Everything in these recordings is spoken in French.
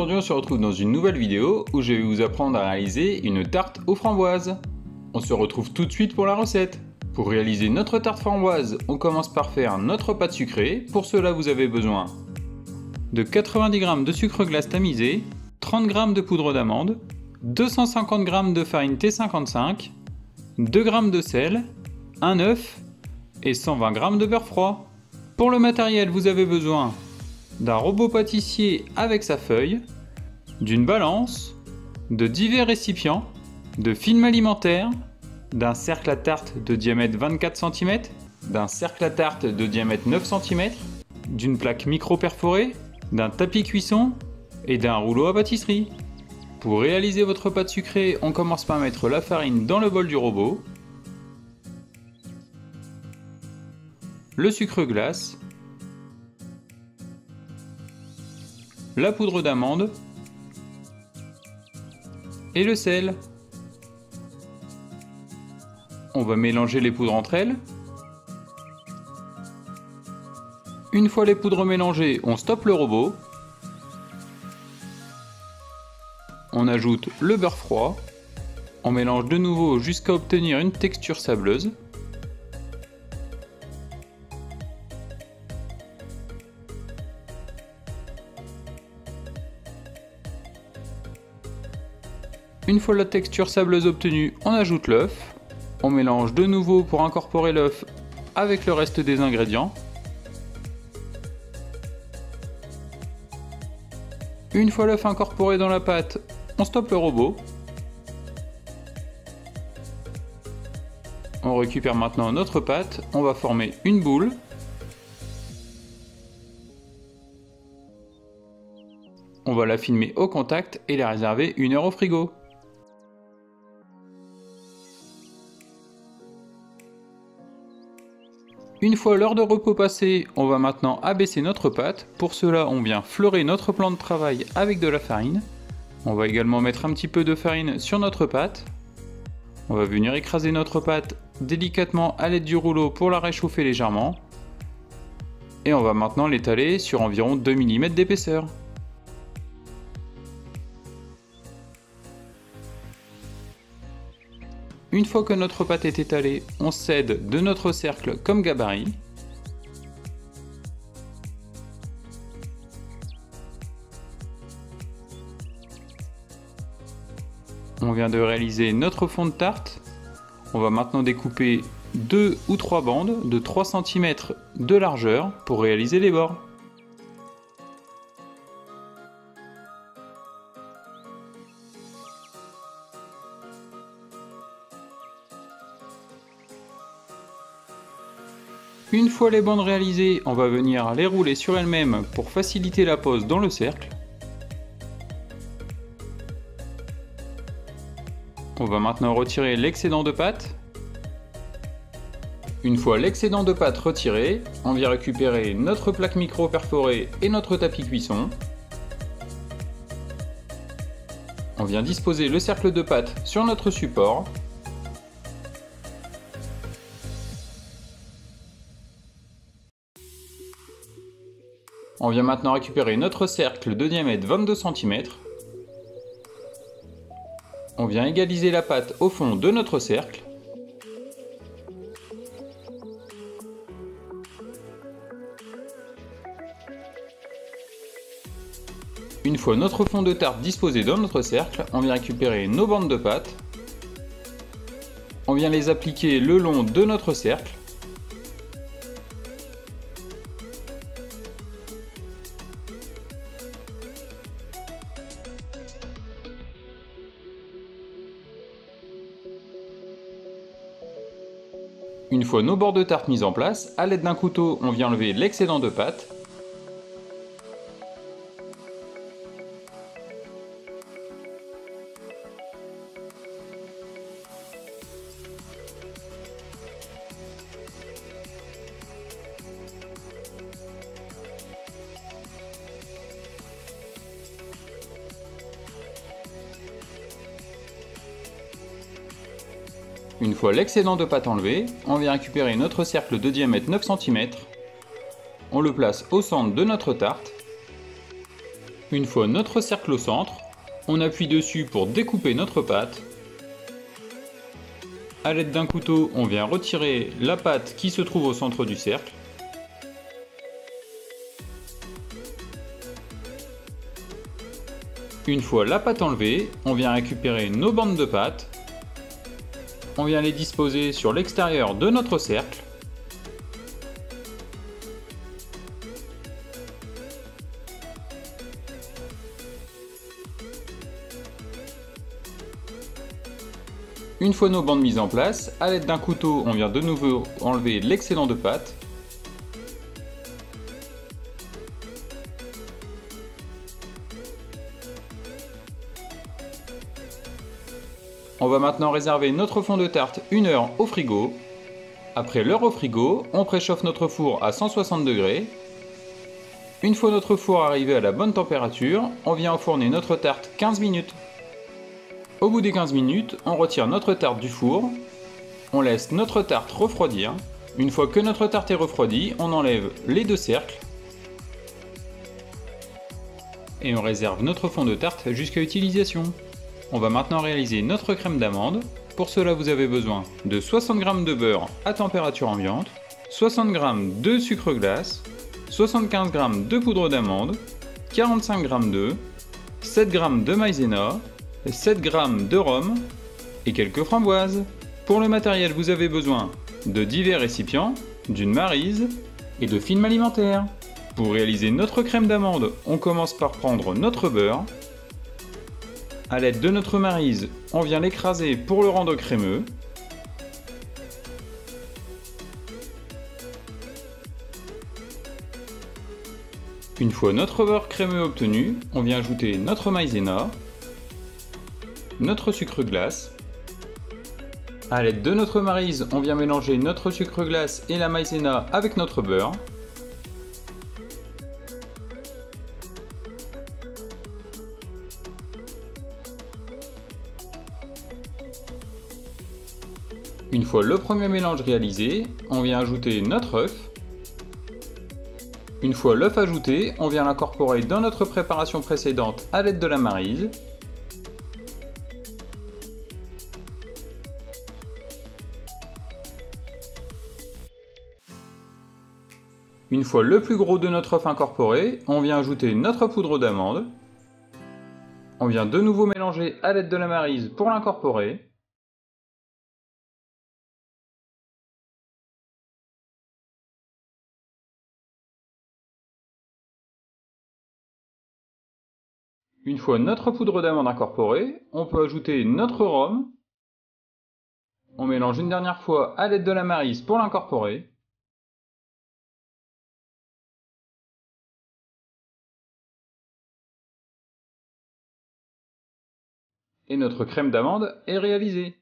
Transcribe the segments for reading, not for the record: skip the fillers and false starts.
Aujourd'hui on se retrouve dans une nouvelle vidéo où je vais vous apprendre à réaliser une tarte aux framboises. On se retrouve tout de suite pour la recette. Pour réaliser notre tarte framboise, on commence par faire notre pâte sucrée. Pour cela vous avez besoin de 90 g de sucre glace tamisé, 30 g de poudre d'amande, 250 g de farine T55, 2 g de sel, un œuf et 120 g de beurre froid. Pour le matériel, vous avez besoin d'un robot pâtissier avec sa feuille, d'une balance, de divers récipients, de film alimentaire, d'un cercle à tarte de diamètre 24 cm, d'un cercle à tarte de diamètre 9 cm, d'une plaque micro-perforée, d'un tapis cuisson et d'un rouleau à pâtisserie. Pour réaliser votre pâte sucrée, on commence par mettre la farine dans le bol du robot, le sucre glace, la poudre d'amande et le sel. On va mélanger les poudres entre elles. Une fois les poudres mélangées, on stoppe le robot. On ajoute le beurre froid. On mélange de nouveau jusqu'à obtenir une texture sableuse. Une fois la texture sableuse obtenue, on ajoute l'œuf. On mélange de nouveau pour incorporer l'œuf avec le reste des ingrédients. Une fois l'œuf incorporé dans la pâte, on stoppe le robot. On récupère maintenant notre pâte, on va former une boule. On va la filmer au contact et la réserver 1 heure au frigo. Une fois l'heure de repos passée, on va maintenant abaisser notre pâte. Pour cela, on vient fleurer notre plan de travail avec de la farine. On va également mettre un petit peu de farine sur notre pâte. On va venir écraser notre pâte délicatement à l'aide du rouleau pour la réchauffer légèrement. Et on va maintenant l'étaler sur environ 2 mm d'épaisseur. Une fois que notre pâte est étalée, on cède de notre cercle comme gabarit. On vient de réaliser notre fond de tarte. On va maintenant découper 2 ou 3 bandes de 3 cm de largeur pour réaliser les bords. Une fois les bandes réalisées, on va venir les rouler sur elles-mêmes pour faciliter la pose dans le cercle. On va maintenant retirer l'excédent de pâte. Une fois l'excédent de pâte retiré, on vient récupérer notre plaque micro perforée et notre tapis cuisson. On vient disposer le cercle de pâte sur notre support. On vient maintenant récupérer notre cercle de diamètre 22 cm. On vient égaliser la pâte au fond de notre cercle. Une fois notre fond de tarte disposé dans notre cercle, on vient récupérer nos bandes de pâte. On vient les appliquer le long de notre cercle. Une fois nos bords de tarte mis en place, à l'aide d'un couteau, on vient enlever l'excédent de pâte. Une fois l'excédent de pâte enlevé, on vient récupérer notre cercle de diamètre 9 cm. On le place au centre de notre tarte. Une fois notre cercle au centre, on appuie dessus pour découper notre pâte. A l'aide d'un couteau, on vient retirer la pâte qui se trouve au centre du cercle. Une fois la pâte enlevée, on vient récupérer nos bandes de pâte. On vient les disposer sur l'extérieur de notre cercle. Une fois nos bandes mises en place, à l'aide d'un couteau, on vient de nouveau enlever l'excédent de pâte. On va maintenant réserver notre fond de tarte 1 heure au frigo. Après l'heure au frigo, on préchauffe notre four à 160 degrés. Une fois notre four arrivé à la bonne température, on vient enfourner notre tarte 15 minutes. Au bout des 15 minutes, on retire notre tarte du four, on laisse notre tarte refroidir. Une fois que notre tarte est refroidie, on enlève les deux cercles et on réserve notre fond de tarte jusqu'à utilisation. On va maintenant réaliser notre crème d'amande. Pour cela, vous avez besoin de 60 g de beurre à température ambiante, 60 g de sucre glace, 75 g de poudre d'amande, 45 g d'œufs, 7 g de maïzena, 7 g de rhum et quelques framboises. Pour le matériel, vous avez besoin de divers récipients, d'une maryse et de film alimentaire. Pour réaliser notre crème d'amande, on commence par prendre notre beurre. A l'aide de notre maryse, on vient l'écraser pour le rendre crémeux. Une fois notre beurre crémeux obtenu, on vient ajouter notre maïzena, notre sucre glace. A l'aide de notre maryse, on vient mélanger notre sucre glace et la maïzena avec notre beurre. Une fois le premier mélange réalisé, on vient ajouter notre œuf. Une fois l'œuf ajouté, on vient l'incorporer dans notre préparation précédente à l'aide de la maryse. Une fois le plus gros de notre œuf incorporé, on vient ajouter notre poudre d'amande. On vient de nouveau mélanger à l'aide de la maryse pour l'incorporer. Une fois notre poudre d'amande incorporée, on peut ajouter notre rhum. On mélange une dernière fois à l'aide de la maryse pour l'incorporer. Et notre crème d'amande est réalisée.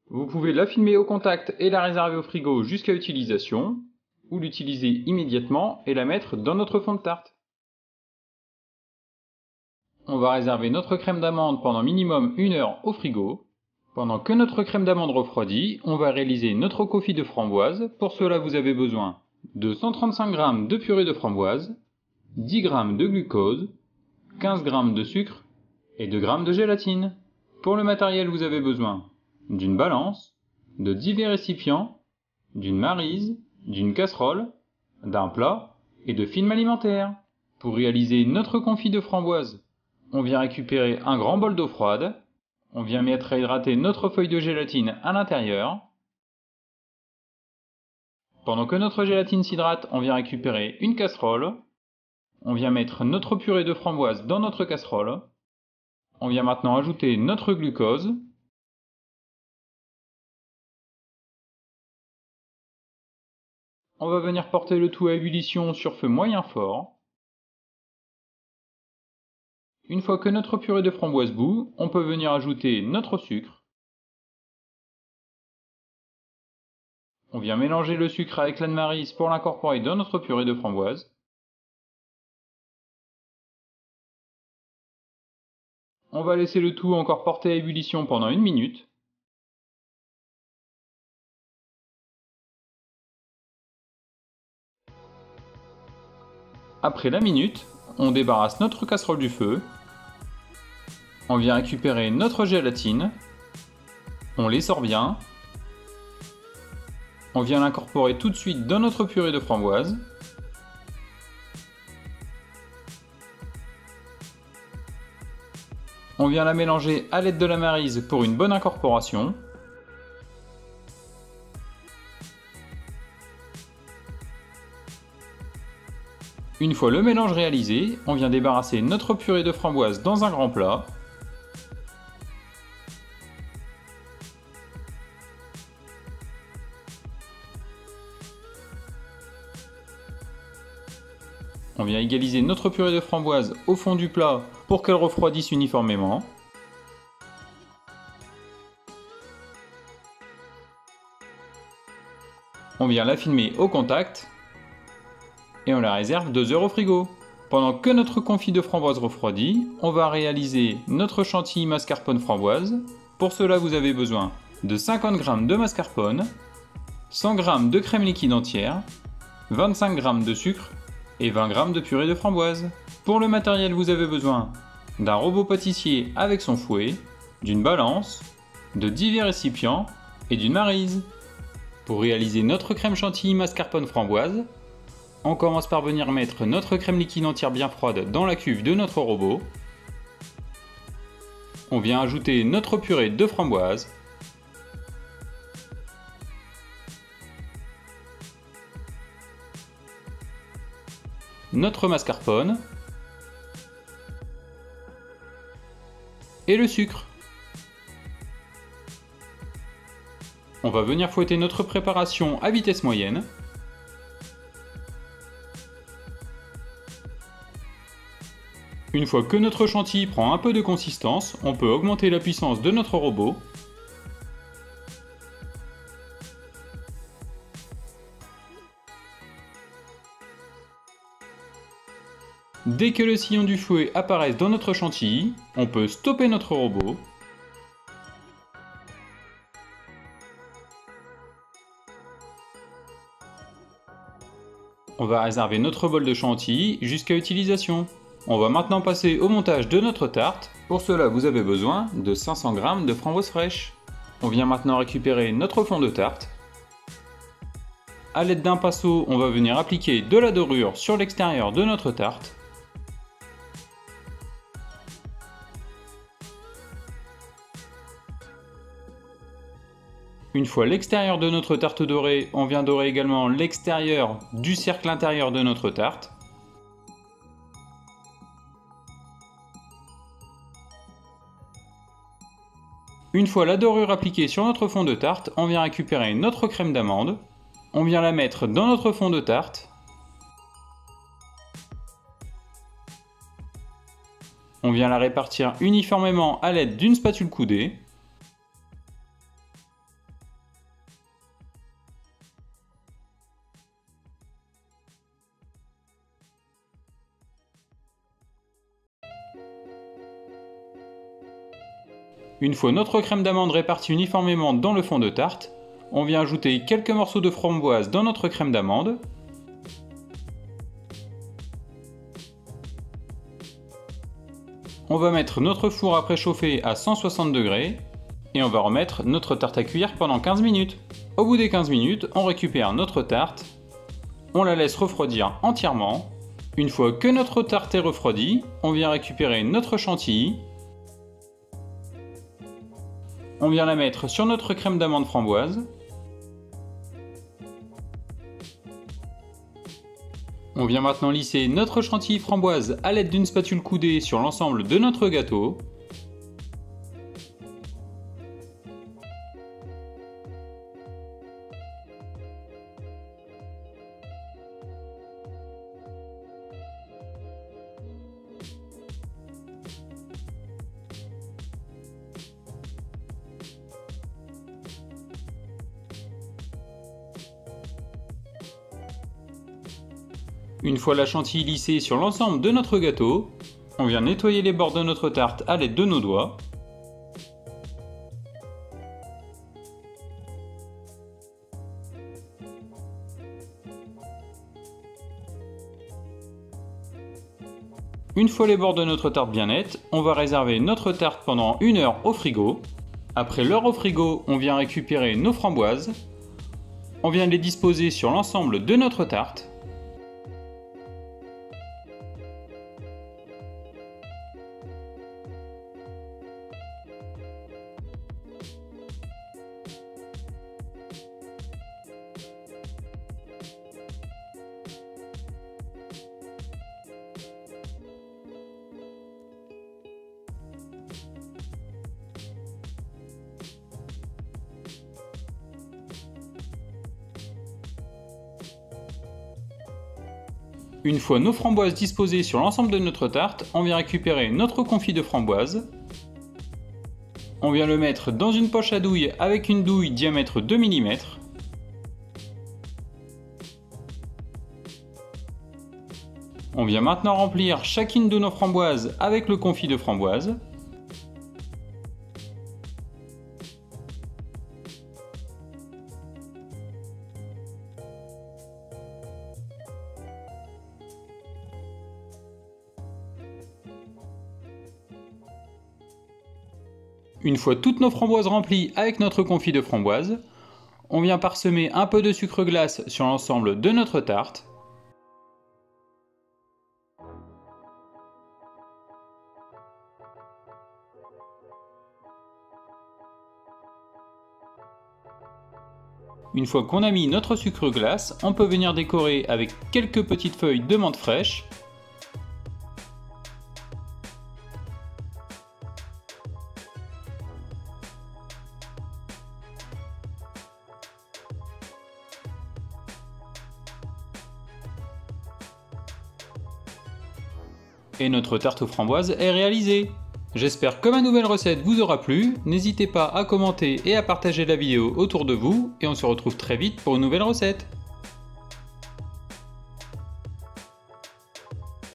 Vous pouvez la filmer au contact et la réserver au frigo jusqu'à utilisation, ou l'utiliser immédiatement et la mettre dans notre fond de tarte. On va réserver notre crème d'amande pendant minimum 1 heure au frigo. Pendant que notre crème d'amande refroidit, on va réaliser notre confit de framboise. Pour cela, vous avez besoin de 135 g de purée de framboise, 10 g de glucose, 15 g de sucre et 2 g de gélatine. Pour le matériel, vous avez besoin d'une balance, de divers récipients, d'une maryse, d'une casserole, d'un plat et de film alimentaire. Pour réaliser notre confit de framboise, on vient récupérer un grand bol d'eau froide, on vient mettre à hydrater notre feuille de gélatine à l'intérieur. Pendant que notre gélatine s'hydrate, on vient récupérer une casserole, on vient mettre notre purée de framboise dans notre casserole, on vient maintenant ajouter notre glucose, on va venir porter le tout à ébullition sur feu moyen fort. Une fois que notre purée de framboise bout, on peut venir ajouter notre sucre. On vient mélanger le sucre avec la maryse pour l'incorporer dans notre purée de framboise. On va laisser le tout encore porter à ébullition pendant 1 minute. Après la minute, on débarrasse notre casserole du feu. On vient récupérer notre gélatine. On l'essore bien. On vient l'incorporer tout de suite dans notre purée de framboise. On vient la mélanger à l'aide de la maryse pour une bonne incorporation. Une fois le mélange réalisé, on vient débarrasser notre purée de framboise dans un grand plat. On vient égaliser notre purée de framboise au fond du plat pour qu'elle refroidisse uniformément. On vient la filmer au contact et on la réserve 2 heures au frigo. Pendant que notre confit de framboise refroidit, on va réaliser notre chantilly mascarpone framboise. Pour cela, vous avez besoin de 50 g de mascarpone, 100 g de crème liquide entière, 25 g de sucre et 20 g de purée de framboise. Pour le matériel, vous avez besoin d'un robot pâtissier avec son fouet, d'une balance, de divers récipients et d'une maryse. Pour réaliser notre crème chantilly mascarpone framboise, on commence par venir mettre notre crème liquide entière bien froide dans la cuve de notre robot. On vient ajouter notre purée de framboise. Notre mascarpone. Et le sucre. On va venir fouetter notre préparation à vitesse moyenne. Une fois que notre chantilly prend un peu de consistance, on peut augmenter la puissance de notre robot. Dès que le sillon du fouet apparaît dans notre chantilly, on peut stopper notre robot. On va réserver notre bol de chantilly jusqu'à utilisation. On va maintenant passer au montage de notre tarte. Pour cela, vous avez besoin de 500 g de framboises fraîches. On vient maintenant récupérer notre fond de tarte. A l'aide d'un pinceau, on va venir appliquer de la dorure sur l'extérieur de notre tarte. Une fois l'extérieur de notre tarte dorée, on vient dorer également l'extérieur du cercle intérieur de notre tarte. Une fois la dorure appliquée sur notre fond de tarte, on vient récupérer notre crème d'amande. On vient la mettre dans notre fond de tarte. On vient la répartir uniformément à l'aide d'une spatule coudée. Une fois notre crème d'amande répartie uniformément dans le fond de tarte, on vient ajouter quelques morceaux de framboise dans notre crème d'amande. On va mettre notre four à préchauffer à 160 degrés et on va remettre notre tarte à cuire pendant 15 minutes. Au bout des 15 minutes, on récupère notre tarte, on la laisse refroidir entièrement. Une fois que notre tarte est refroidie, on vient récupérer notre chantilly. On vient la mettre sur notre crème d'amande framboise. On vient maintenant lisser notre chantilly framboise à l'aide d'une spatule coudée sur l'ensemble de notre gâteau. Une fois la chantilly lissée sur l'ensemble de notre gâteau, on vient nettoyer les bords de notre tarte à l'aide de nos doigts. Une fois les bords de notre tarte bien nettes, on va réserver notre tarte pendant 1 heure au frigo. Après l'heure au frigo, on vient récupérer nos framboises. On vient les disposer sur l'ensemble de notre tarte. Une fois nos framboises disposées sur l'ensemble de notre tarte, on vient récupérer notre confit de framboise. On vient le mettre dans une poche à douille avec une douille diamètre 2 mm. On vient maintenant remplir chacune de nos framboises avec le confit de framboise. Une fois toutes nos framboises remplies avec notre confit de framboise, on vient parsemer un peu de sucre glace sur l'ensemble de notre tarte. Une fois qu'on a mis notre sucre glace, on peut venir décorer avec quelques petites feuilles de menthe fraîche. Et notre tarte aux framboises est réalisée. J'espère que ma nouvelle recette vous aura plu, n'hésitez pas à commenter et à partager la vidéo autour de vous, et on se retrouve très vite pour une nouvelle recette.